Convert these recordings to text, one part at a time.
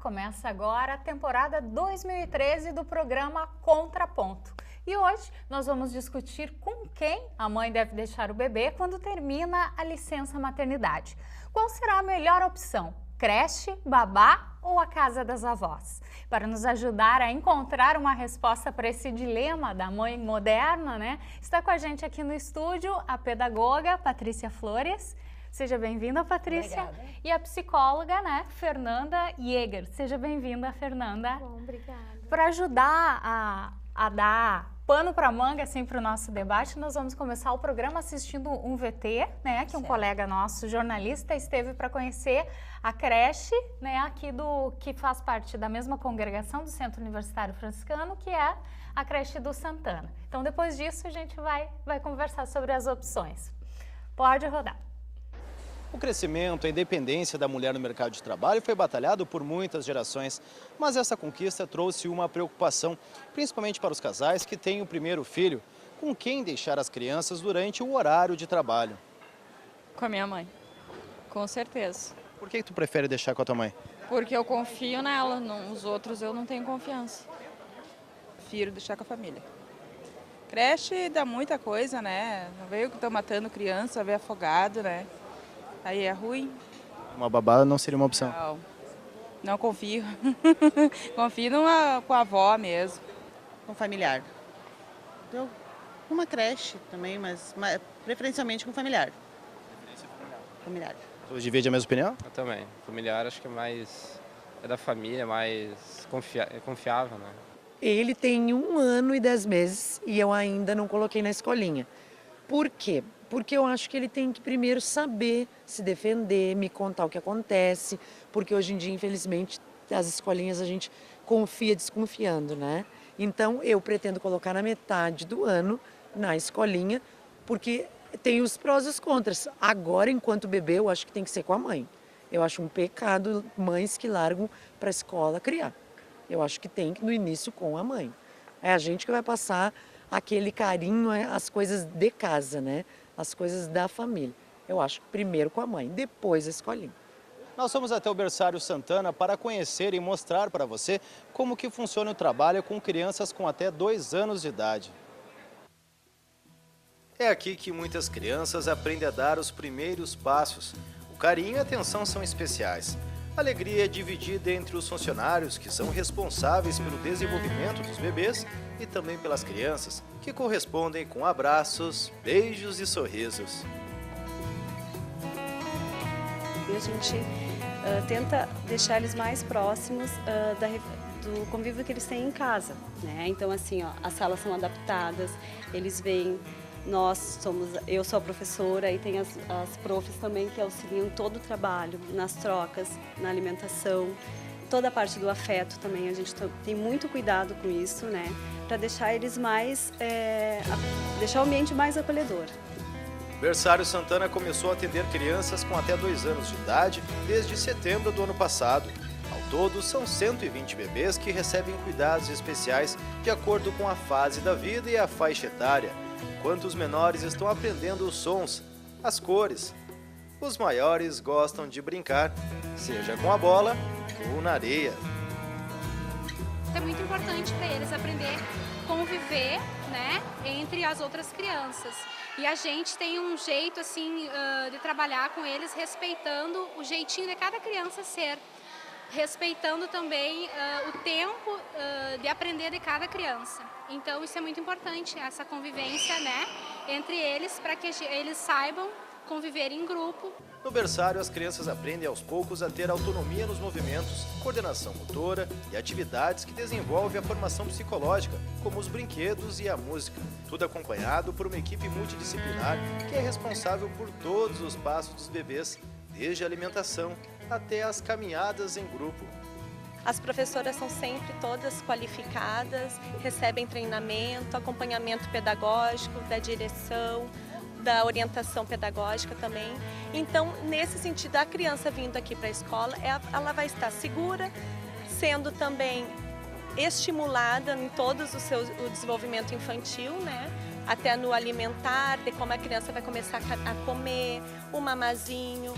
Começa agora a temporada 2013 do programa Contraponto. E hoje nós vamos discutir com quem a mãe deve deixar o bebê quando termina a licença maternidade. Qual será a melhor opção? Creche, babá ou a casa das avós? Para nos ajudar a encontrar uma resposta para esse dilema da mãe moderna, né? Está com a gente aqui no estúdio a pedagoga Patrícia Flores. Seja bem-vinda, Patrícia. Obrigada. E a psicóloga, né, Fernanda Jäger. Seja bem-vinda, Fernanda. Bom, obrigada. Para ajudar a dar pano para manga assim, para o nosso debate, nós vamos começar o programa assistindo um VT, né, que um colega nosso, jornalista, esteve para conhecer a creche, né, aqui que faz parte da mesma congregação do Centro Universitário Franciscano, que é a creche do Santana. Então, depois disso, a gente vai conversar sobre as opções. Pode rodar. O crescimento, a independência da mulher no mercado de trabalho foi batalhado por muitas gerações, mas essa conquista trouxe uma preocupação, principalmente para os casais que têm o primeiro filho, com quem deixar as crianças durante o horário de trabalho. Com a minha mãe, com certeza. Por que tu prefere deixar com a tua mãe? Porque eu confio nela, os outros eu não tenho confiança. Prefiro deixar com a família. Creche dá muita coisa, né? Não veio que estão matando criança, veio afogado, né? Aí é ruim. Uma babá não seria uma opção? Não confio. Confio com a avó mesmo. Com familiar. Uma creche também, mas preferencialmente com familiar. Familiar. Tu divide a mesma opinião? Eu também. Familiar acho que é da família, mais confiável, né? Ele tem 1 ano e 10 meses e eu ainda não coloquei na escolinha. Por quê? Porque eu acho que ele tem que primeiro saber se defender, me contar o que acontece, porque hoje em dia, infelizmente, as escolinhas a gente confia desconfiando, né? Então, eu pretendo colocar na metade do ano na escolinha, porque tem os prós e os contras. Agora, enquanto bebê, eu acho que tem que ser com a mãe. Eu acho um pecado mães que largam para a escola criar. Eu acho que tem que, no início, com a mãe. É a gente que vai passar aquele carinho, as coisas de casa, né? As coisas da família. Eu acho que primeiro com a mãe, depois a escolinha. Nós fomos até o berçário Santana para conhecer e mostrar para você como que funciona o trabalho com crianças com até 2 anos de idade. É aqui que muitas crianças aprendem a dar os primeiros passos. O carinho e a atenção são especiais. A alegria é dividida entre os funcionários, que são responsáveis pelo desenvolvimento dos bebês, e também pelas crianças, que correspondem com abraços, beijos e sorrisos. E a gente tenta deixar eles mais próximos do convívio que eles têm em casa, né? Então, assim, ó, as salas são adaptadas, eles vêm, eu sou a professora e tem as profs também que auxiliam todo o trabalho, nas trocas, na alimentação, toda a parte do afeto também, a gente tem muito cuidado com isso, né? Para deixar eles deixar o ambiente mais acolhedor. O berçário Santana começou a atender crianças com até 2 anos de idade desde setembro do ano passado. Ao todo, são 120 bebês que recebem cuidados especiais de acordo com a fase da vida e a faixa etária, enquanto os menores estão aprendendo os sons, as cores. Os maiores gostam de brincar, seja com a bola ou na areia. É muito importante para eles aprender a conviver, né, entre as outras crianças. E a gente tem um jeito assim de trabalhar com eles, respeitando o jeitinho de cada criança ser, respeitando também o tempo de aprender de cada criança. Então isso é muito importante, essa convivência, né, entre eles, para que eles saibam conviver em grupo. No berçário, as crianças aprendem aos poucos a ter autonomia nos movimentos, coordenação motora e atividades que desenvolvem a formação psicológica, como os brinquedos e a música. Tudo acompanhado por uma equipe multidisciplinar que é responsável por todos os passos dos bebês, desde a alimentação até as caminhadas em grupo. As professoras são sempre todas qualificadas, recebem treinamento, acompanhamento pedagógico, da direção, da orientação pedagógica também. Então, nesse sentido, a criança vindo aqui para a escola, ela vai estar segura, sendo também estimulada em todos o desenvolvimento infantil, né? Até no alimentar, de como a criança vai começar a comer, o mamazinho.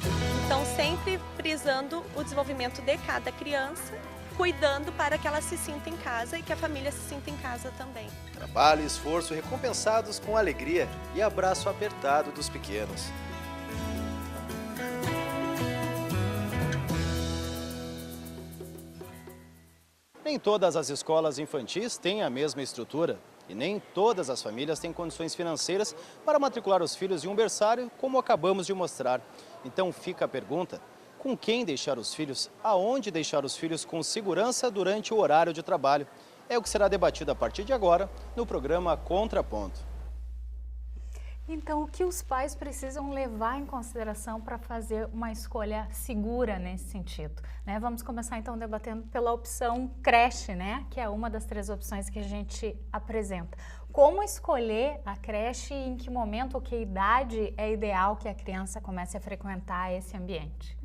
Então, sempre frisando o desenvolvimento de cada criança cuidando para que ela se sinta em casa e que a família se sinta em casa também. Trabalho e esforço recompensados com alegria e abraço apertado dos pequenos. Nem todas as escolas infantis têm a mesma estrutura e nem todas as famílias têm condições financeiras para matricular os filhos em um berçário, como acabamos de mostrar. Então fica a pergunta: com quem deixar os filhos? Aonde deixar os filhos com segurança durante o horário de trabalho? É o que será debatido a partir de agora no programa Contraponto. Então, o que os pais precisam levar em consideração para fazer uma escolha segura nesse sentido, né? Vamos começar então debatendo pela opção creche, né? Que é uma das 3 opções que a gente apresenta. Como escolher a creche e em que momento ou que idade é ideal que a criança comece a frequentar esse ambiente?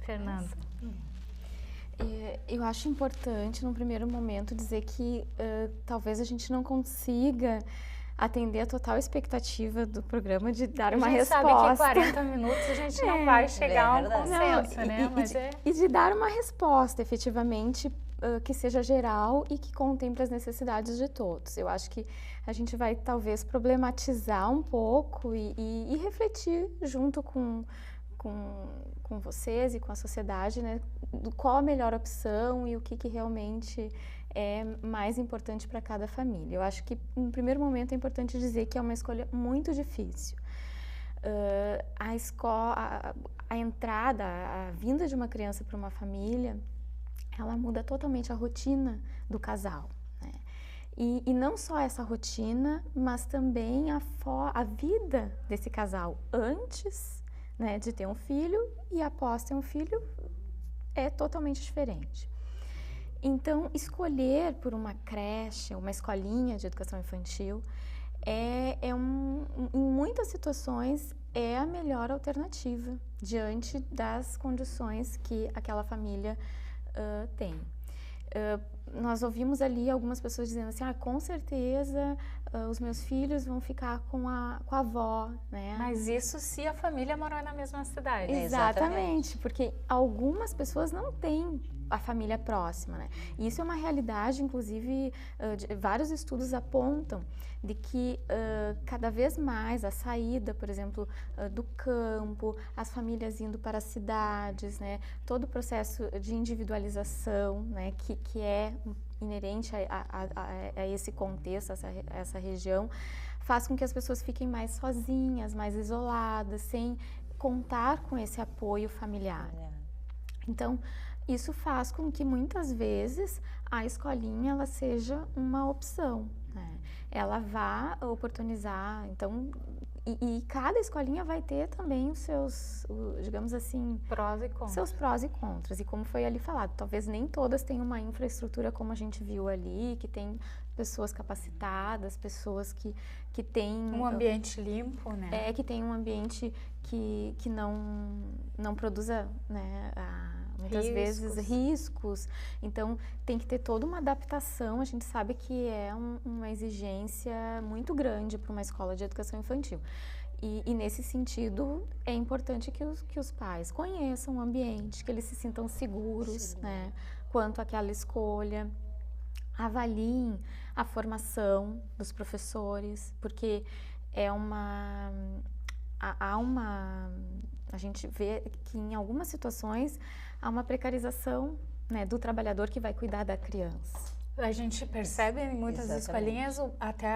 Fernanda. Eu acho importante, num primeiro momento, dizer que talvez a gente não consiga atender a total expectativa do programa de dar uma resposta. A gente sabe que em 40 minutos a gente não vai chegar a um consenso, né? E de dar uma resposta, efetivamente, que seja geral e que contemple as necessidades de todos. Eu acho que a gente vai, talvez, problematizar um pouco e refletir junto com vocês e com a sociedade, né? Qual a melhor opção e o que realmente é mais importante para cada família. Eu acho que, no primeiro momento, é importante dizer que é uma escolha muito difícil. A entrada, a vinda de uma criança para uma família, ela muda totalmente a rotina do casal, né? E não só essa rotina, mas também a vida desse casal antes, né, de ter um filho e após ter um filho é totalmente diferente. Então, escolher por uma creche, uma escolinha de educação infantil, em muitas situações, é a melhor alternativa diante das condições que aquela família tem. Nós ouvimos ali algumas pessoas dizendo assim, com certeza os meus filhos vão ficar com a avó, né? Mas isso se a família morar na mesma cidade. Exatamente, porque algumas pessoas não têm a família próxima, né? E isso é uma realidade, inclusive, vários estudos apontam de que cada vez mais a saída, por exemplo, do campo, as famílias indo para as cidades, né? Todo o processo de individualização, né? Que é inerente a esse contexto, a essa região, faz com que as pessoas fiquem mais sozinhas, mais isoladas, sem contar com esse apoio familiar. Então, isso faz com que muitas vezes a escolinha ela seja uma opção, né? Ela vá oportunizar, então, e cada escolinha vai ter também os seus, digamos assim, prós e contras. Seus prós e contras. E como foi ali falado, talvez nem todas tenham uma infraestrutura como a gente viu ali, que tem pessoas capacitadas, pessoas que têm um ambiente limpo, né? Que tem um ambiente que não produza, né, muitas vezes riscos. Então, tem que ter toda uma adaptação. A gente sabe que é uma exigência muito grande para uma escola de educação infantil. E nesse sentido, é importante que os pais conheçam o ambiente, que eles se sintam seguros, né, quanto àquela escolha. Avaliem a formação dos professores, porque a gente vê que em algumas situações há uma precarização, né, do trabalhador que vai cuidar da criança. A gente percebe em muitas escolinhas, até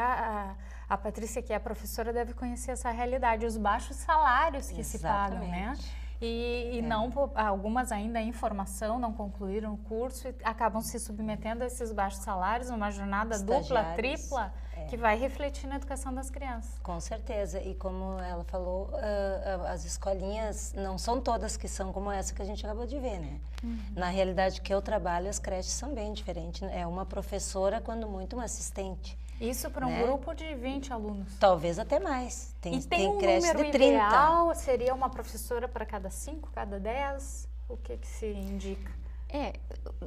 a Patrícia, que é a professora, deve conhecer essa realidade, os baixos salários que se pagam, né? E não, algumas ainda em formação, não concluíram o curso e acabam se submetendo a esses baixos salários, uma jornada dupla, tripla, que vai refletir na educação das crianças. Com certeza, e como ela falou, as escolinhas não são todas que são como essa que a gente acabou de ver, né? Na realidade que eu trabalho, as creches são bem diferentes, é uma professora, quando muito, uma assistente. Isso para um grupo de 20 alunos? Talvez até mais. Tem um creche número de 30. Ideal? Seria uma professora para cada 5, cada 10? O que se indica?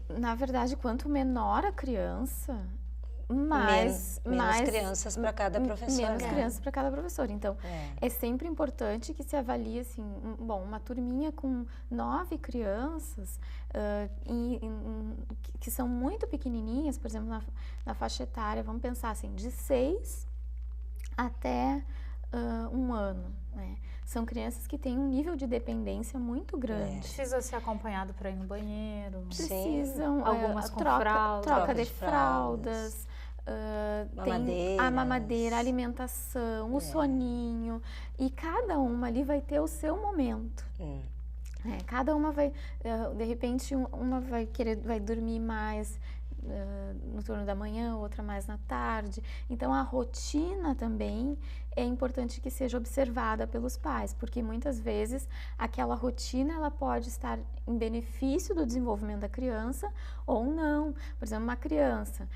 Na verdade, quanto menor a criança, menos crianças para cada professor. Menos crianças para cada professor. Então, é sempre importante que se avalie, assim, uma turminha com 9 crianças, que são muito pequenininhas, por exemplo, na faixa etária, vamos pensar assim, de 6 até 1 ano, né? São crianças que têm um nível de dependência muito grande. Precisa ser acompanhado para ir no banheiro. Precisam. Algumas com troca de fraldas. Tem a mamadeira, a alimentação, o soninho. E cada uma ali vai ter o seu momento. Cada uma vai, de repente, uma vai dormir mais no turno da manhã, outra mais na tarde. Então, a rotina também é importante que seja observada pelos pais, porque muitas vezes aquela rotina ela pode estar em benefício do desenvolvimento da criança ou não. Por exemplo, uma criança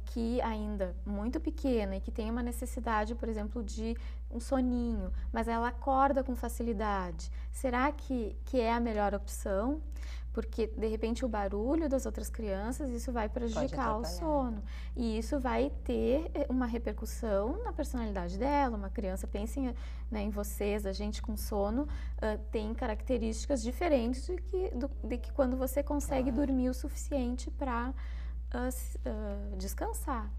que ainda muito pequena e que tem uma necessidade, por exemplo, de um soninho, mas ela acorda com facilidade. Será que é a melhor opção? Porque, de repente, o barulho das outras crianças, isso vai prejudicar o sono. E isso vai ter uma repercussão na personalidade dela. Uma criança, pensem, né, em vocês, a gente com sono tem características diferentes de que quando você consegue dormir o suficiente para descansar.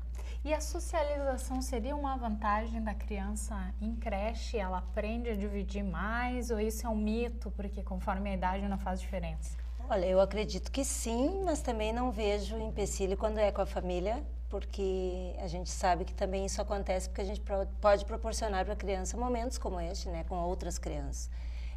E a socialização seria uma vantagem da criança em creche? Ela aprende a dividir mais ou isso é um mito, porque conforme a idade não faz diferença? Olha, eu acredito que sim, mas também não vejo empecilho quando é com a família, porque a gente sabe que também isso acontece porque a gente pode proporcionar para a criança momentos como este, né, com outras crianças.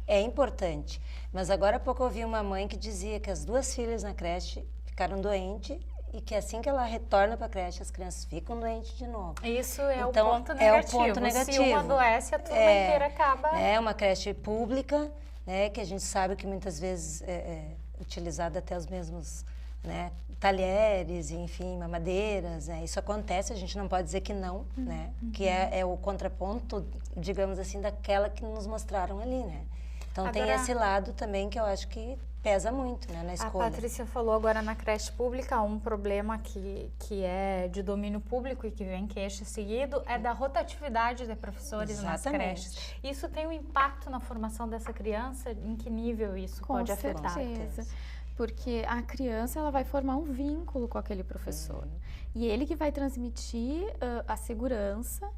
É importante, mas agora há pouco eu ouvi uma mãe que dizia que as 2 filhas na creche ficaram doentes e que assim que ela retorna para a creche, as crianças ficam doentes de novo. Isso é o ponto negativo. Se uma adoece, a turma inteira acaba... É uma creche pública, né, que a gente sabe que muitas vezes é utilizada até os mesmos, né, talheres, enfim, mamadeiras. Isso acontece, a gente não pode dizer que não, né, que é o contraponto, digamos assim, daquela que nos mostraram ali, né. Então tem esse lado também que eu acho que pesa muito, né, na escola. A Patrícia falou agora na creche pública, um problema que é de domínio público e que vem queixa seguido é da rotatividade de professores nas creches. Isso tem um impacto na formação dessa criança? Em que nível isso pode afetar? Com certeza, porque a criança ela vai formar um vínculo com aquele professor. E ele que vai transmitir a segurança,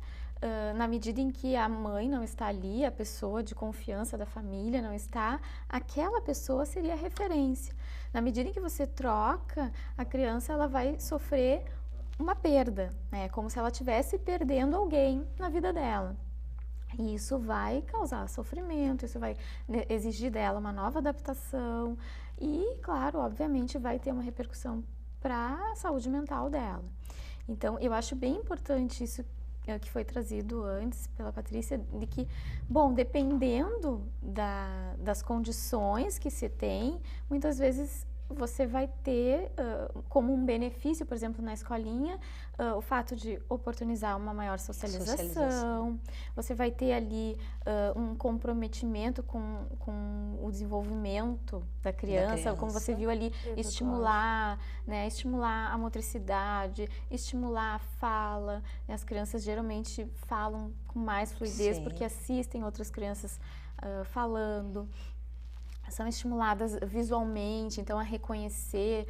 na medida em que a mãe não está ali, a pessoa de confiança da família não está, aquela pessoa seria a referência. Na medida em que você troca, a criança ela vai sofrer uma perda, né? Como se ela estivesse perdendo alguém na vida dela. E isso vai causar sofrimento, isso vai exigir dela uma nova adaptação e, claro, obviamente vai ter uma repercussão para a saúde mental dela. Então, eu acho bem importante isso que foi trazido antes pela Patrícia, de que, bom, dependendo das condições que se tem, muitas vezes você vai ter como um benefício, por exemplo, na escolinha, o fato de oportunizar uma maior socialização. Você vai ter ali um comprometimento com o desenvolvimento da criança, como você viu ali, estimular a motricidade, estimular a fala. As crianças geralmente falam com mais fluidez porque assistem outras crianças falando. São estimuladas visualmente, então a reconhecer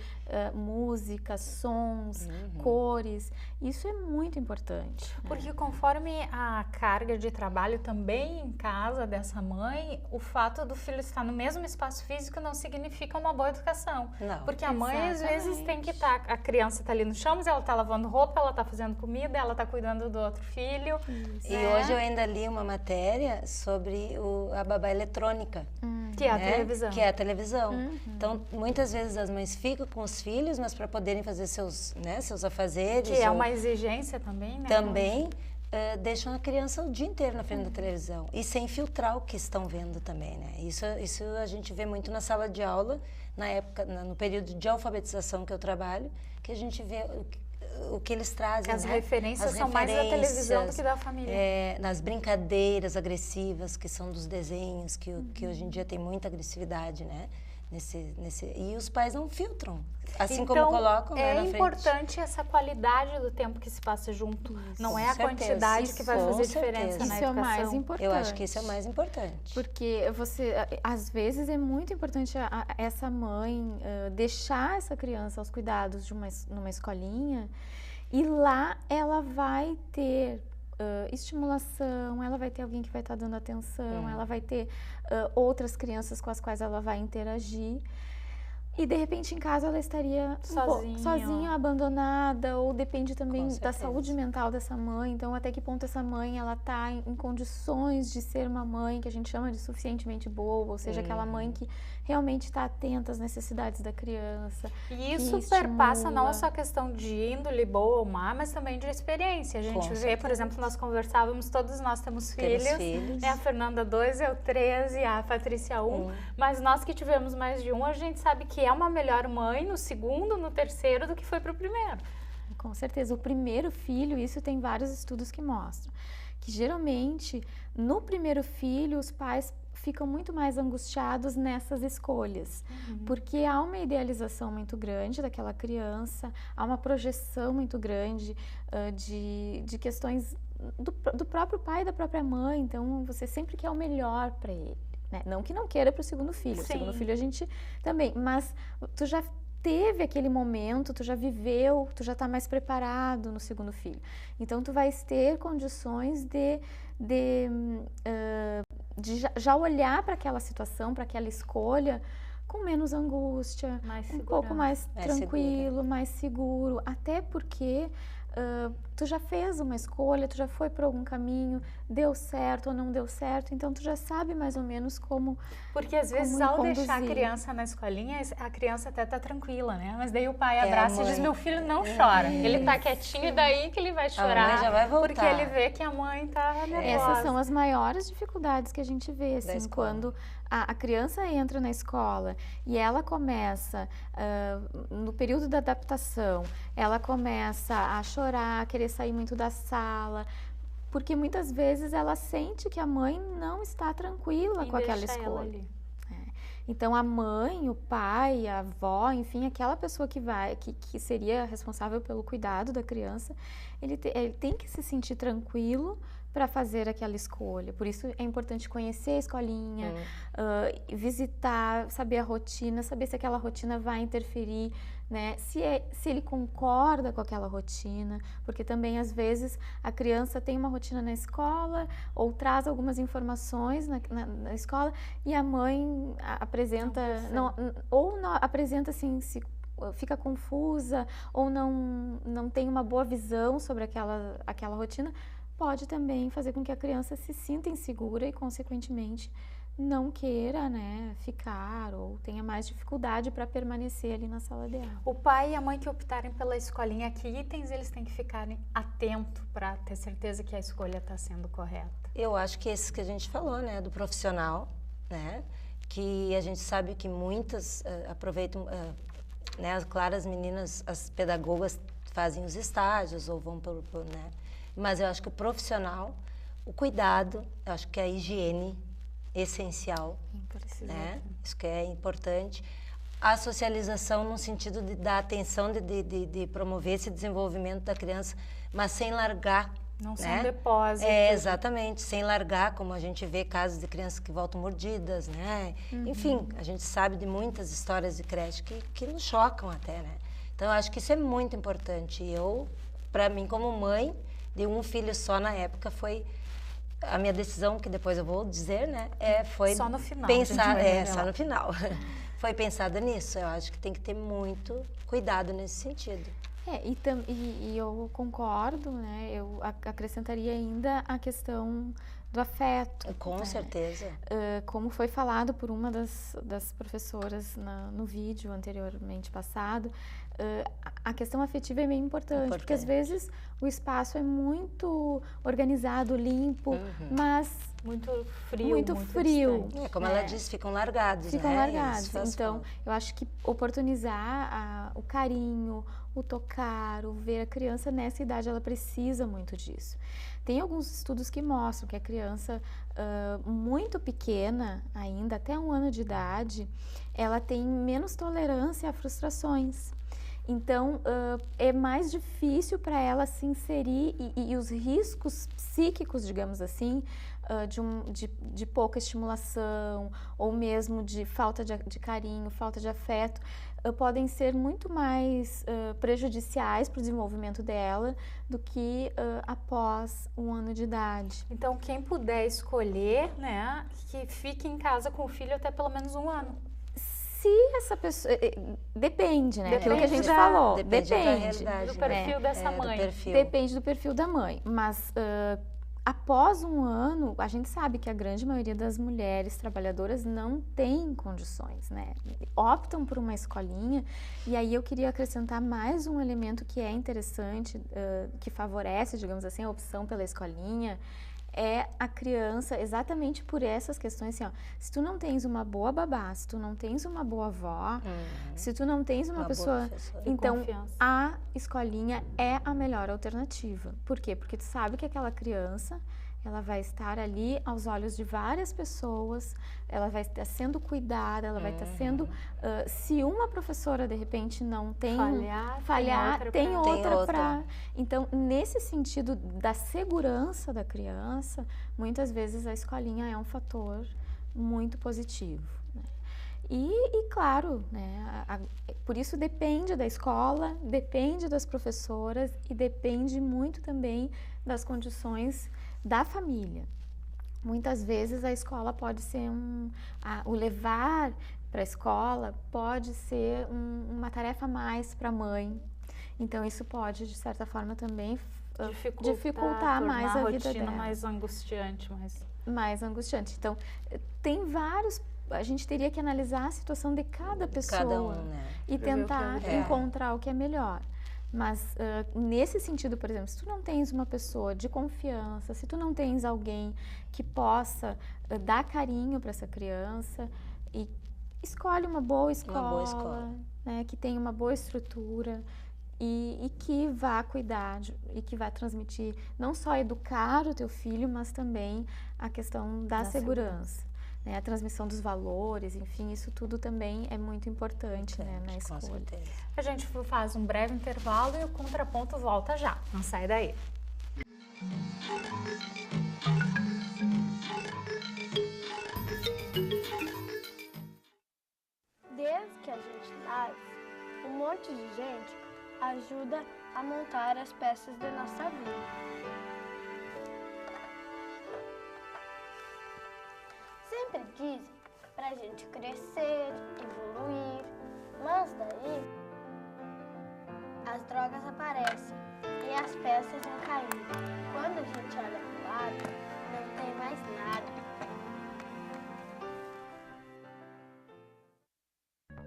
músicas, sons, cores. Isso é muito importante. Porque conforme a carga de trabalho também em casa dessa mãe, o fato do filho estar no mesmo espaço físico não significa uma boa educação. Não. Porque a mãe às vezes tem que estar, a criança está ali no chão, mas ela está lavando roupa, ela está fazendo comida, ela está cuidando do outro filho. E hoje eu ainda li uma matéria sobre a babá eletrônica. Que é a televisão. Que é a televisão. Então, muitas vezes as mães ficam com os filhos, mas para poderem fazer seus afazeres. Que é uma exigência também, né? Também deixam a criança o dia inteiro na frente da televisão. E sem filtrar o que estão vendo também, né? Isso a gente vê muito na sala de aula, na época, no período de alfabetização que eu trabalho, que a gente vê o que eles trazem. As referências são mais da televisão do que da família. Nas brincadeiras agressivas, que são dos desenhos, que hoje em dia tem muita agressividade, né? E os pais não filtram, assim Então, como colocam, né, na é frente. importante essa qualidade do tempo que se passa junto. Não é a certeza. quantidade que vai Com fazer certeza. diferença na Isso é o educação. mais importante. Eu acho que isso é o mais importante. Porque às vezes é muito importante essa mãe deixar essa criança aos cuidados numa escolinha, e lá ela vai ter estimulação, ela vai ter alguém que vai estar dando atenção, ela vai ter outras crianças com as quais ela vai interagir. E de repente em casa ela estaria sozinha, abandonada, ou depende também da saúde mental dessa mãe. Então, até que ponto essa mãe ela está em condições de ser uma mãe que a gente chama de suficientemente boa, ou seja, aquela mãe que realmente está atenta às necessidades da criança. E isso perpassa não só a questão de índole boa ou má, mas também de experiência. A gente vê, por exemplo, nós conversávamos, todos nós temos filhos. Né? A Fernanda 2, eu 3 e a Patrícia 1. Mas nós que tivemos mais de um, a gente sabe que é uma melhor mãe no segundo, no terceiro, do que foi para o primeiro. Com certeza. O primeiro filho, isso tem vários estudos que mostram, que geralmente no primeiro filho os pais ficam muito mais angustiados nessas escolhas, porque há uma idealização muito grande daquela criança, há uma projeção muito grande de questões do próprio pai e da própria mãe. Então você sempre quer o melhor para ele. Não que não queira para o segundo filho. O segundo filho a gente também, mas tu já teve aquele momento, tu já viveu, tu já está mais preparado no segundo filho. Então tu vais ter condições de já olhar para aquela situação, para aquela escolha com menos angústia, um pouco mais tranquilo, mais seguro, até porque tu já fez uma escolha, tu já foi por algum caminho, deu certo ou não deu certo, então tu já sabe mais ou menos como. Porque às vezes ao deixar a criança na escolinha, a criança até tá tranquila, né? Mas daí o pai abraça e diz: meu filho não chora. Ele tá quietinho e daí que ele vai chorar. A mãe já vai voltar. Porque ele vê que a mãe tá nervosa. Essas são as maiores dificuldades que a gente vê, assim, quando a criança entra na escola e ela começa, no período da adaptação, ela começa a chorar, a querer sair muito da sala, porque muitas vezes ela sente que a mãe não está tranquila com aquela escolha. Então a mãe, o pai, a avó, enfim, aquela pessoa que seria responsável pelo cuidado da criança, ele tem que se sentir tranquilo para fazer aquela escolha. Por isso é importante conhecer a escolinha, visitar, saber a rotina, saber se aquela rotina vai interferir, né? Se ele concorda com aquela rotina, porque também às vezes a criança tem uma rotina na escola ou traz algumas informações na escola e a mãe apresenta, não apresenta assim, fica confusa ou não tem uma boa visão sobre aquela rotina, pode também fazer com que a criança se sinta insegura e, consequentemente, não queira, né, ficar ou tenha mais dificuldade para permanecer ali na sala de aula. O pai e a mãe que optarem pela escolinha, que itens eles têm que ficarem atentos para ter certeza que a escolha está sendo correta? Eu acho que esses que a gente falou, né, do profissional, né, que a gente sabe que muitas aproveitam, né, claro, as meninas, as pedagogas fazem os estágios ou vão né, mas eu acho que o profissional, o cuidado, eu acho que a higiene essencial, né? Isso que é importante. A socialização no sentido de dar atenção, de promover esse desenvolvimento da criança, mas sem largar. Não né? são depósitos. Exatamente, sem largar, como a gente vê casos de crianças que voltam mordidas, né? Enfim, a gente sabe de muitas histórias de creche que nos chocam até, né? Então, eu acho que isso é muito importante. E para mim, como mãe de um filho só na época, foi a minha decisão, que depois eu vou dizer, né? Foi só no final. Pensar, só no final. Foi pensada nisso. Eu acho que tem que ter muito cuidado nesse sentido. E eu concordo, né? Eu acrescentaria ainda a questão do afeto. Com certeza. Como foi falado por uma das professoras no vídeo anteriormente passado, a questão afetiva é meio importante, porque às vezes o espaço é muito organizado, limpo, mas muito frio. Muito frio. Como ela disse, ficam largados. Ficam largados. Então, eu acho que oportunizar o carinho, o tocar, o ver a criança nessa idade, ela precisa muito disso. Tem alguns estudos que mostram que a criança muito pequena, ainda até 1 ano de idade, ela tem menos tolerância a frustrações. Então, é mais difícil para ela se inserir e os riscos psíquicos, digamos assim, de pouca estimulação ou mesmo de falta de carinho, falta de afeto, podem ser muito mais prejudiciais para o desenvolvimento dela do que após 1 ano de idade. Então, quem puder escolher, né, que fique em casa com o filho até pelo menos 1 ano. Se essa pessoa... Depende, né? Aquilo que a gente falou. Depende da realidade, do perfil dessa mãe. Depende do perfil da mãe. Mas após 1 ano, a gente sabe que a grande maioria das mulheres trabalhadoras não tem condições, né? Optam por uma escolinha. E aí eu queria acrescentar mais um elemento que é interessante, que favorece, digamos assim, a opção pela escolinha, é a criança, exatamente por essas questões, assim, ó, se tu não tens uma boa babá, se tu não tens uma boa avó, se tu não tens uma pessoa, então a escolinha é a melhor alternativa. Por quê? Porque tu sabe que aquela criança, ela vai estar ali aos olhos de várias pessoas, ela vai estar sendo cuidada, ela vai estar sendo... se uma professora, de repente, não tem... Falhar, tem outra para... Então, nesse sentido da segurança da criança, muitas vezes a escolinha é um fator muito positivo, né? E claro, né, por isso depende da escola, depende das professoras e depende muito também das condições da família. Muitas vezes a escola pode ser o levar para a escola pode ser uma tarefa a mais para a mãe. Então isso pode, de certa forma, também dificultar mais a vida dela. Mais angustiante. Mais angustiante. Então, tem vários... A gente teria que analisar a situação de cada pessoa e tentar encontrar o que é melhor. Mas nesse sentido, por exemplo, se tu não tens uma pessoa de confiança, se tu não tens alguém que possa dar carinho para essa criança, e escolhe uma boa escola. Né, que tenha uma boa estrutura e que vá cuidar e que vá transmitir, não só educar o teu filho, mas também a questão da segurança. Né, a transmissão dos valores, enfim, isso tudo também é muito importante, né, na escola. Com certeza. A gente faz um breve intervalo e o Contraponto volta já. Não sai daí. Desde que a gente nasce, um monte de gente ajuda a montar as peças da nossa vida. Sempre dizem pra gente crescer, evoluir, mas daí as drogas aparecem e as peças vão caindo. Quando a gente olha pro lado, não tem mais nada.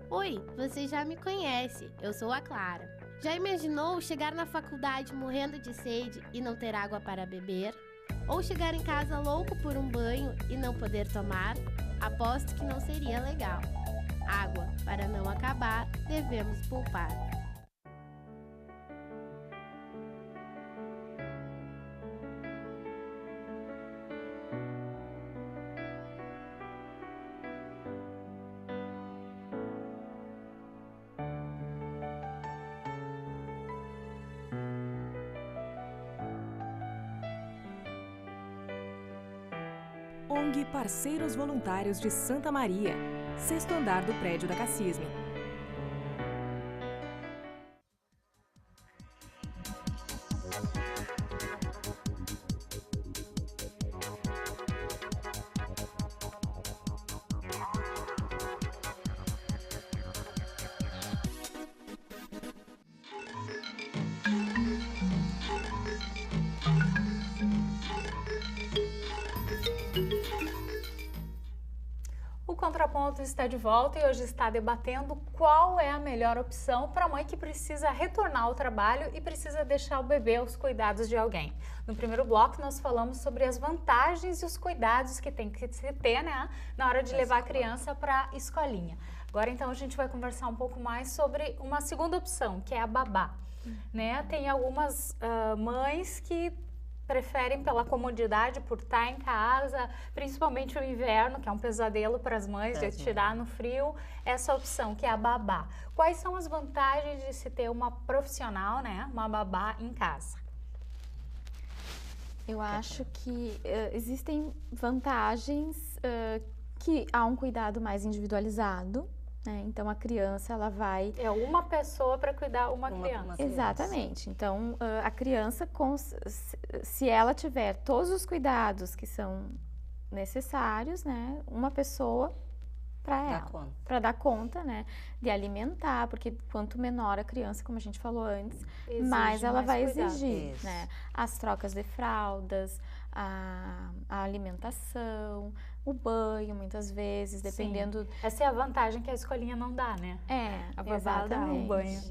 Oi, você já me conhece, eu sou a Clara. Já imaginou chegar na faculdade morrendo de sede e não ter água para beber? Ou chegar em casa louco por um banho e não poder tomar? Aposto que não seria legal. Água, para não acabar, devemos poupar. ONG Parceiros Voluntários de Santa Maria, 6º andar do prédio da Cassisme. O Contraponto está de volta e hoje está debatendo qual é a melhor opção para a mãe que precisa retornar ao trabalho e precisa deixar o bebê aos cuidados de alguém. No primeiro bloco nós falamos sobre as vantagens e os cuidados que tem que se ter, né, na hora de levar a criança para a escolinha. Agora então a gente vai conversar um pouco mais sobre uma segunda opção, que é a babá. Né? Tem algumas mães que preferem pela comodidade, por estar em casa, principalmente o inverno, que é um pesadelo para as mães, de tirar no frio, essa opção, que é a babá. Quais são as vantagens de se ter uma profissional, né, uma babá em casa? Eu acho que existem vantagens, que há um cuidado mais individualizado, né? Então, a criança, ela vai... É uma pessoa para cuidar uma criança. Exatamente. Então, a criança, se ela tiver todos os cuidados que são necessários, né? Uma pessoa para ela, para dar conta, né? De alimentar, porque quanto menor a criança, como a gente falou antes, mais ela vai exigir, né? As trocas de fraldas, a alimentação, o banho, muitas vezes, dependendo... Sim. Essa é a vantagem que a escolinha não dá, né? A babá dá o banho.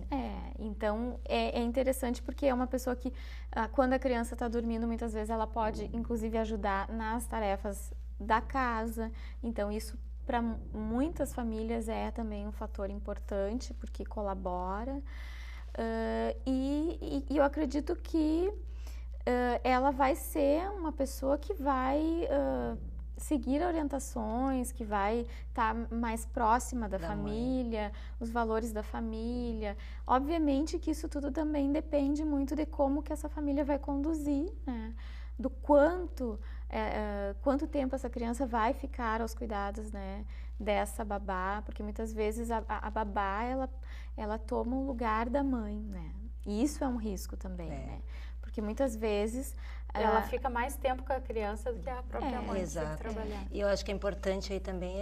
Então, é interessante porque é uma pessoa que, quando a criança está dormindo, muitas vezes ela pode, inclusive, ajudar nas tarefas da casa. Então, isso, para muitas famílias, é também um fator importante, porque colabora. E eu acredito que ela vai ser uma pessoa que vai seguir orientações, que vai estar mais próxima da família, os valores da família. Obviamente que isso tudo também depende muito de como que essa família vai conduzir, né? Do quanto tempo essa criança vai ficar aos cuidados, né, dessa babá, porque muitas vezes a babá, ela toma o lugar da mãe, né? E isso é um risco também, né? Porque muitas vezes... Ela fica mais tempo com a criança do que a própria mãe. Exato. Trabalhar. E eu acho que é importante aí também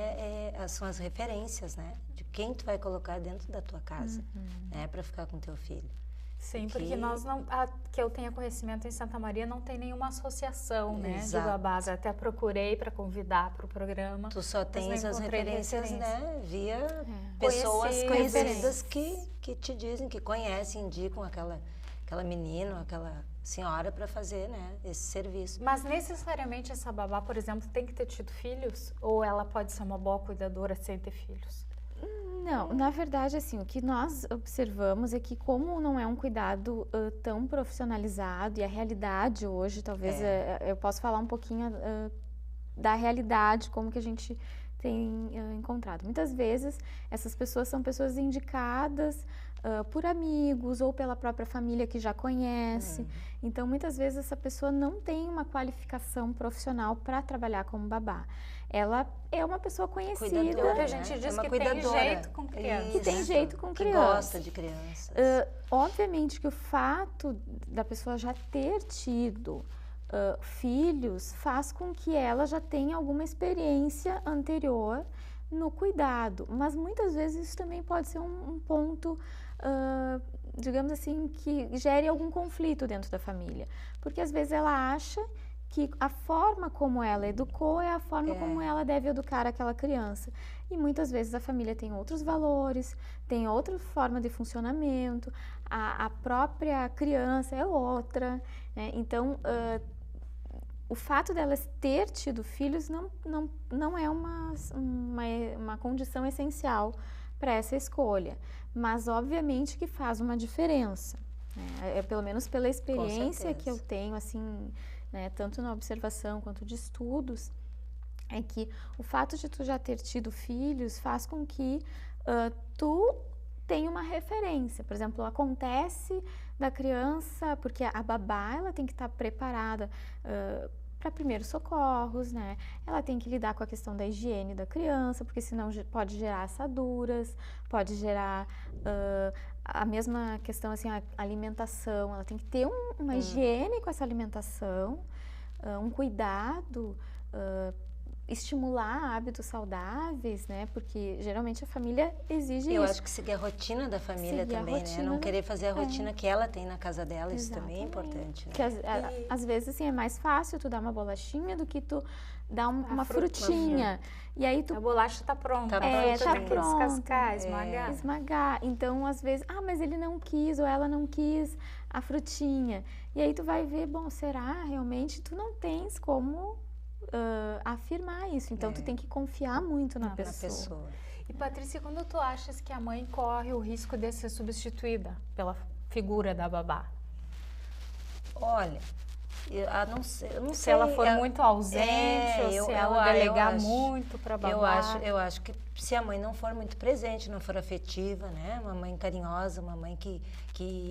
são as referências, né? De quem tu vai colocar dentro da tua casa, né? Para ficar com teu filho. Sim, porque nós não, que eu tenha conhecimento em Santa Maria, não tem nenhuma associação, né, de babás. Até procurei para convidar para o programa. Tu só tens as referências, né, via pessoas conhecidas que te dizem, que conhecem, indicam aquela menina, aquela senhora para fazer, né, esse serviço. Mas necessariamente essa babá, por exemplo, tem que ter tido filhos? Ou ela pode ser uma boa cuidadora sem ter filhos? Não, na verdade, assim, o que nós observamos é que como não é um cuidado tão profissionalizado, e a realidade hoje, talvez eu possa falar um pouquinho da realidade, como que a gente tem encontrado. Muitas vezes, essas pessoas são pessoas indicadas por amigos ou pela própria família que já conhece. Então, muitas vezes, essa pessoa não tem uma qualificação profissional para trabalhar como babá. Ela é uma pessoa conhecida. Cuidadora, a gente diz que tem jeito com crianças. Que tem jeito com crianças. Que gosta de crianças. Obviamente que o fato da pessoa já ter tido filhos faz com que ela já tenha alguma experiência anterior no cuidado. Mas muitas vezes isso também pode ser um ponto, digamos assim, que gere algum conflito dentro da família. Porque às vezes ela acha que a forma como ela educou é a forma como ela deve educar aquela criança. E muitas vezes a família tem outros valores, tem outra forma de funcionamento, a própria criança é outra, né? Então, o fato delas ter tido filhos não é uma condição essencial para essa escolha. Mas, obviamente, que faz uma diferença, né? Pelo menos pela experiência que eu tenho, assim... Né, tanto na observação quanto de estudos, é que o fato de tu já ter tido filhos faz com que tu tenha uma referência. Por exemplo, acontece da criança, porque a babá ela tem que estar preparada para primeiros socorros, né? Ela tem que lidar com a questão da higiene da criança, porque senão pode gerar assaduras, pode gerar... a mesma questão, assim, a alimentação, ela tem que ter uma higiene com essa alimentação, um cuidado, estimular hábitos saudáveis, né? Porque geralmente a família exige isso. Eu acho que seguir a rotina da família também, né? Não querer fazer a rotina que ela tem na casa dela, isso também é importante, né? Porque às vezes, assim, é mais fácil tu dar uma bolachinha do que tu dar uma frutinha. E aí tu... A bolacha tá pronta. Tá pronta. Descascar, esmagar. Esmagar. Então, às vezes, mas ele não quis ou ela não quis a frutinha. E aí tu vai ver, bom, será realmente tu não tens como afirmar isso. Então, tu tem que confiar muito na pessoa. E, Patrícia, quando tu achas que a mãe corre o risco de ser substituída pela figura da babá? Olha, eu não sei. Se ela for muito ausente ou se ela delegar muito para babá. Eu acho que se a mãe não for muito presente, não for afetiva, né? Uma mãe carinhosa, uma mãe que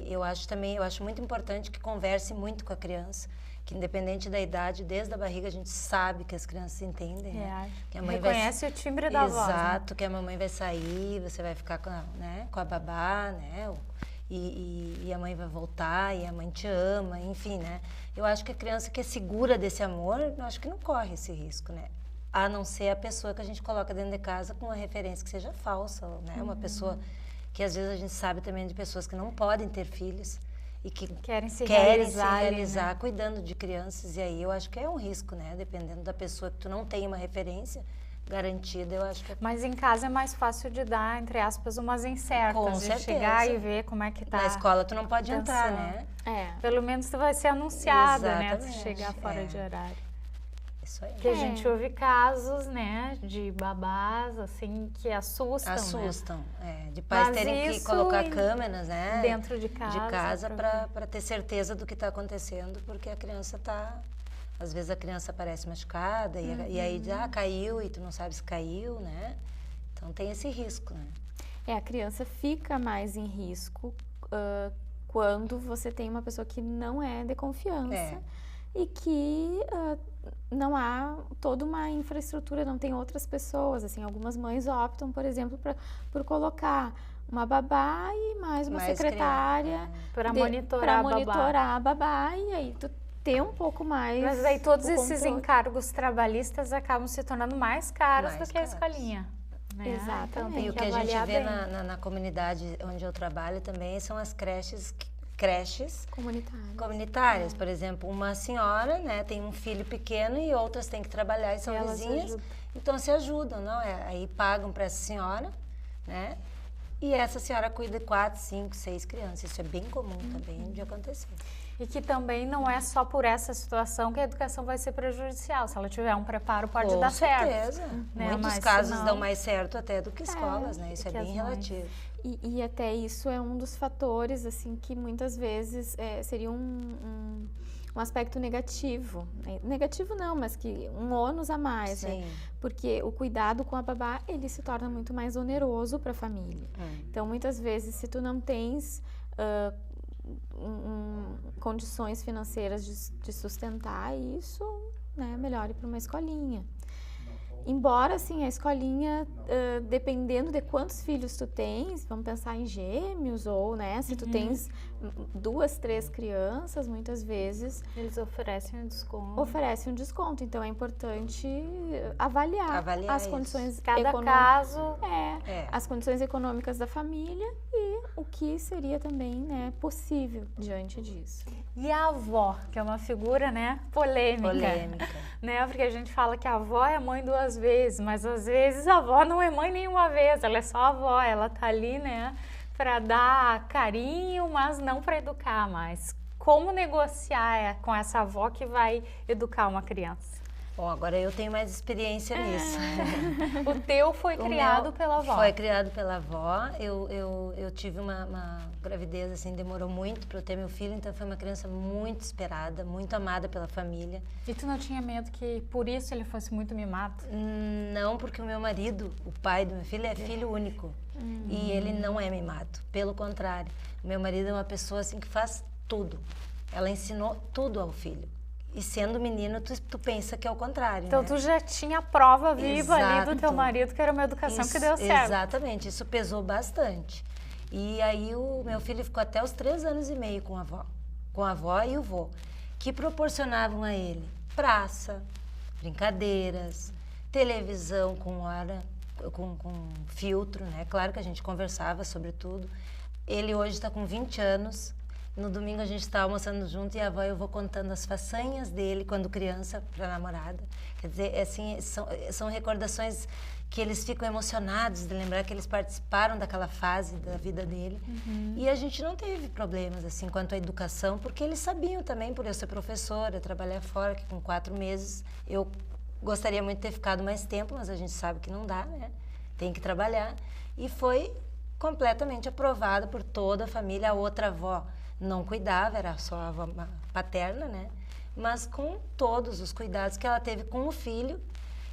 eu acho muito importante que converse muito com a criança. Que independente da idade, desde a barriga a gente sabe que as crianças entendem, né? Que a mãe reconhece o timbre da voz. Exato, que a mamãe vai sair, você vai ficar com a babá, né? E a mãe vai voltar, e a mãe te ama, enfim, né? Eu acho que a criança que é segura desse amor, eu acho que não corre esse risco, né? A não ser a pessoa que a gente coloca dentro de casa com uma referência que seja falsa, né? Uma pessoa que às vezes a gente sabe também de pessoas que não podem ter filhos, e que querem se realizar, né? Cuidando de crianças, e aí eu acho que é um risco, né? Dependendo da pessoa que tu não tem uma referência garantida, eu acho que... Mas em casa é mais fácil de dar, entre aspas, umas incertas, com de certeza. Chegar e ver como é que tá. Na escola tu não pode entrar, né? Pelo menos tu vai ser anunciada, exatamente, né? Tu chegar fora de horário. Isso aí. Porque a gente ouve casos, né, de babás, assim, que assustam, né? De pais terem que colocar câmeras, né? Dentro de casa. Para ter certeza do que está acontecendo, porque a criança está... Às vezes a criança aparece machucada e aí caiu e tu não sabe se caiu, né? Então tem esse risco, né? A criança fica mais em risco quando você tem uma pessoa que não é de confiança e que não há toda uma infraestrutura, não tem outras pessoas. Assim, algumas mães optam, por exemplo, por colocar uma babá e mais uma secretária para monitorar a babá, e aí tu ter um pouco mais. Mas aí todos esses encargos trabalhistas acabam se tornando mais caros do que a escolinha. Né? Exatamente. Então, e o que a gente vê na comunidade onde eu trabalho também são as creches comunitárias. Por exemplo, uma senhora, né, tem um filho pequeno e outras têm que trabalhar e são vizinhas, então se ajudam, não é? Aí pagam para essa senhora, né? E essa senhora cuida de 4, 5, 6 crianças. Isso é bem comum também de acontecer. E que também não é só por essa situação que a educação vai ser prejudicial. Se ela tiver um preparo, pode dar certo. Com certeza. Né? Muitos casos dão mais certo até do que escolas, né? Isso é bem relativo. E até isso é um dos fatores, assim, que muitas vezes seria um aspecto negativo. Negativo não, mas que um ônus a mais, né? Porque o cuidado com a babá, ele se torna muito mais oneroso para a família. Então, muitas vezes, se tu não tens condições financeiras de sustentar isso, né, melhor ir para uma escolinha. Embora, assim, a escolinha, dependendo de quantos filhos tu tens, vamos pensar em gêmeos ou, né, se tu tens 2, 3 crianças, muitas vezes... Eles oferecem um desconto. Oferecem um desconto, então é importante avaliar as condições cada caso. As condições econômicas da família e o que seria também, né, possível diante disso. E a avó, que é uma figura, né, polêmica. Né, porque a gente fala que a avó é mãe 2 vezes, mas às vezes a avó não é mãe nenhuma vez, ela é só avó, ela tá ali, né, para dar carinho, mas não para educar mais. Como negociar com essa avó que vai educar uma criança? Bom, agora eu tenho mais experiência nisso. O teu foi criado pela avó? Foi criado pela avó. Eu tive uma gravidez, assim, demorou muito para eu ter meu filho, então foi uma criança muito esperada, muito amada pela família. E tu não tinha medo que por isso ele fosse muito mimado? Não, porque o meu marido, o pai do meu filho, é filho único. E ele não é mimado, pelo contrário. O meu marido é uma pessoa, assim, que faz tudo. Ela ensinou tudo ao filho. E sendo menino, tu pensa que é o contrário, então, né? tu já tinha a prova viva ali do teu marido, que era uma educação que deu certo. Exatamente, isso pesou bastante. E aí o meu filho ficou até os 3 anos e meio com a avó e o vô, que proporcionavam a ele praça, brincadeiras, televisão com hora, com filtro, né? Claro que a gente conversava sobre tudo. Ele hoje está com 20 anos. No domingo a gente está almoçando junto e a avó eu vou contando as façanhas dele quando criança para a namorada. Quer dizer, assim, são recordações que eles ficam emocionados de lembrar que eles participaram daquela fase da vida dele. E a gente não teve problemas assim quanto à educação, porque eles sabiam também, por eu ser professora, trabalhar fora, que com 4 meses eu gostaria muito de ter ficado mais tempo, mas a gente sabe que não dá, né? Tem que trabalhar. E foi completamente aprovado por toda a família. A outra avó não cuidava, era só a avó paterna, né? mas com todos os cuidados que ela teve com o filho.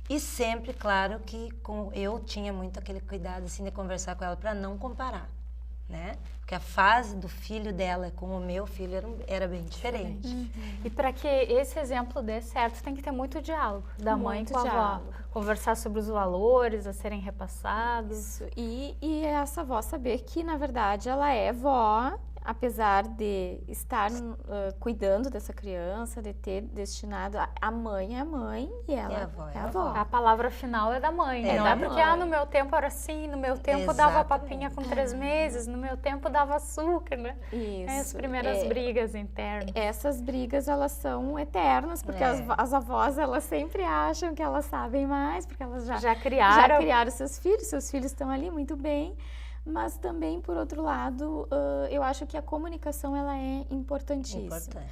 E sempre, claro, que eu tinha muito aquele cuidado assim, de conversar com ela para não comparar, né? Porque a fase do filho dela com o meu filho era bem diferente. E para que esse exemplo dê certo, tem que ter muito diálogo da mãe com a avó. Conversar sobre os valores a serem repassados. Isso. E essa avó saber que, na verdade, ela é vó, apesar de estar cuidando dessa criança, de ter destinado... A mãe é a mãe e ela é a avó. A palavra final é da mãe, não é porque no meu tempo era assim, no meu tempo dava papinha com 3 meses, no meu tempo dava açúcar, né? Isso. As primeiras brigas internas. Essas brigas, elas são eternas, porque as avós, elas sempre acham que elas sabem mais, porque elas já criaram seus filhos estão ali muito bem. Mas também, por outro lado, eu acho que a comunicação ela é importantíssima.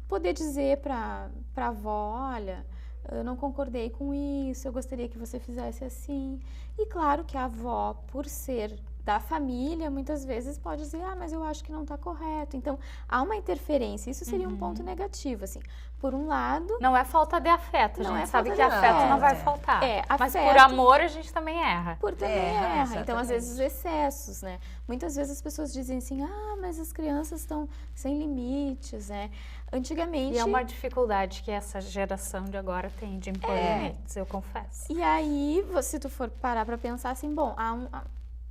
Poder dizer para a avó, olha, eu não concordei com isso, eu gostaria que você fizesse assim. E claro que a avó, por ser da família, muitas vezes pode dizer, mas eu acho que não está correto. Então, há uma interferência, isso seria um ponto negativo, assim. Por um lado... Não é falta de afeto, a gente sabe que afeto não vai faltar. Mas por amor a gente também erra. Erra. Então, às vezes, os excessos, né? Muitas vezes as pessoas dizem assim, mas as crianças estão sem limites, né? Antigamente... E é uma dificuldade que essa geração de agora tem de impor limites, eu confesso. E aí, se tu for parar para pensar assim, bom,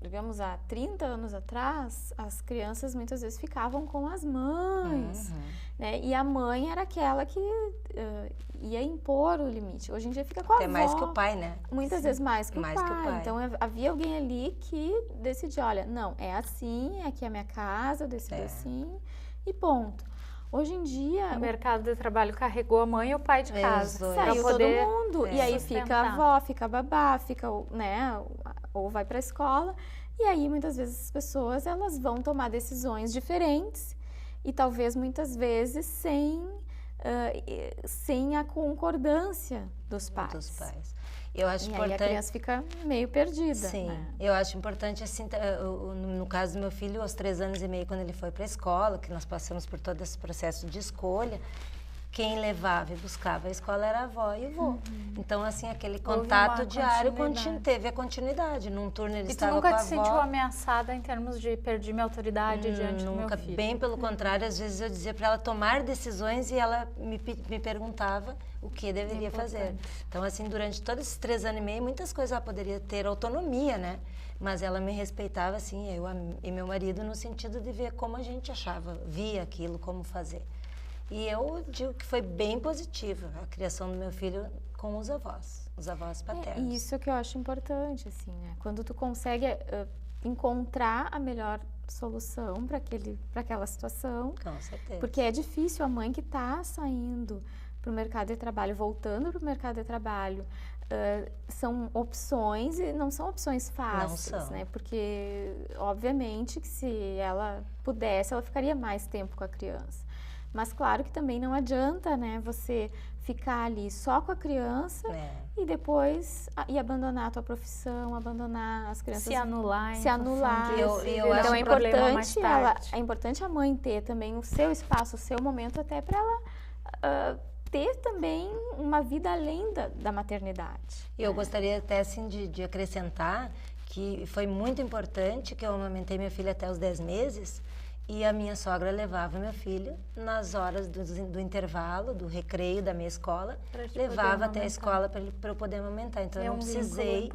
digamos, há 30 anos atrás, as crianças muitas vezes ficavam com as mães, né? E a mãe era aquela que ia impor o limite. Hoje em dia fica com a avó. Até mais que o pai, né? Muitas vezes mais que o pai. Então, havia alguém ali que decidia, olha, não, é assim, aqui é a minha casa, eu decido assim, e ponto. Hoje em dia... O mercado de trabalho carregou a mãe e o pai de casa. Saiu todo mundo. E aí fica a avó, fica a babá, fica, né, ou vai para a escola. E aí, muitas vezes, as pessoas, elas vão tomar decisões diferentes e talvez, muitas vezes, sem a concordância dos pais. Eu acho importante... aí a criança fica meio perdida. Sim, né? Eu acho importante, assim, no caso do meu filho, aos 3 anos e meio, quando ele foi para a escola, que nós passamos por todo esse processo de escolha, quem levava e buscava a escola era a avó e o vô. Então, assim, aquele contato diário teve a continuidade. Num turno ele estava com a avó. E tu nunca te sentiu ameaçada em termos de perder minha autoridade diante do meu filho? Bem pelo contrário, às vezes eu dizia para ela tomar decisões e ela me perguntava o que deveria fazer. Então, assim, durante todos esses 3 anos e meio, muitas coisas ela poderia ter autonomia, né? Mas ela me respeitava, assim, eu e meu marido, no sentido de ver como a gente via aquilo, como fazer. E eu digo que foi bem positiva a criação do meu filho com os avós paternos. Isso que eu acho importante, assim, né? Quando tu consegue encontrar a melhor solução para aquela situação. Com certeza. Porque é difícil a mãe que está saindo para o mercado de trabalho, voltando para o mercado de trabalho, são opções e não são opções fáceis, não são. Né? Porque, obviamente, que se ela pudesse, ela ficaria mais tempo com a criança. Mas claro que também não adianta, né, você ficar ali só com a criança e depois abandonar a tua profissão, abandonar as crianças. Se anular. Eu acho então é importante a mãe ter também o seu espaço, o seu momento, até para ela ter também uma vida além da maternidade. Eu gostaria até assim de acrescentar que foi muito importante que eu amamentei minha filha até os 10 meses. E a minha sogra levava meu filho nas horas do intervalo, do recreio da minha escola, levava até a escola para eu poder amamentar. Então, eu não precisei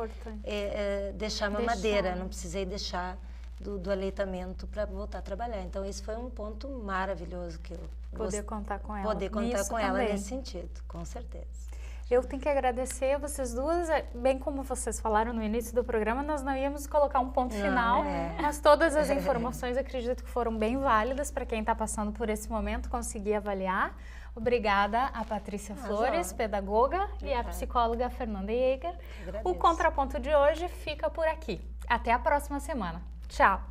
deixar mamadeira, não precisei deixar do aleitamento para voltar a trabalhar. Então, isso foi um ponto maravilhoso que eu poder contar com ela. Poder contar com ela nesse sentido, com certeza. Eu tenho que agradecer a vocês duas, bem como vocês falaram no início do programa, nós não íamos colocar um ponto final, mas todas as informações acredito que foram bem válidas para quem está passando por esse momento conseguir avaliar. Obrigada a Patrícia Flores, pedagoga, e a psicóloga Fernanda Jäger. O Contraponto de hoje fica por aqui. Até a próxima semana. Tchau!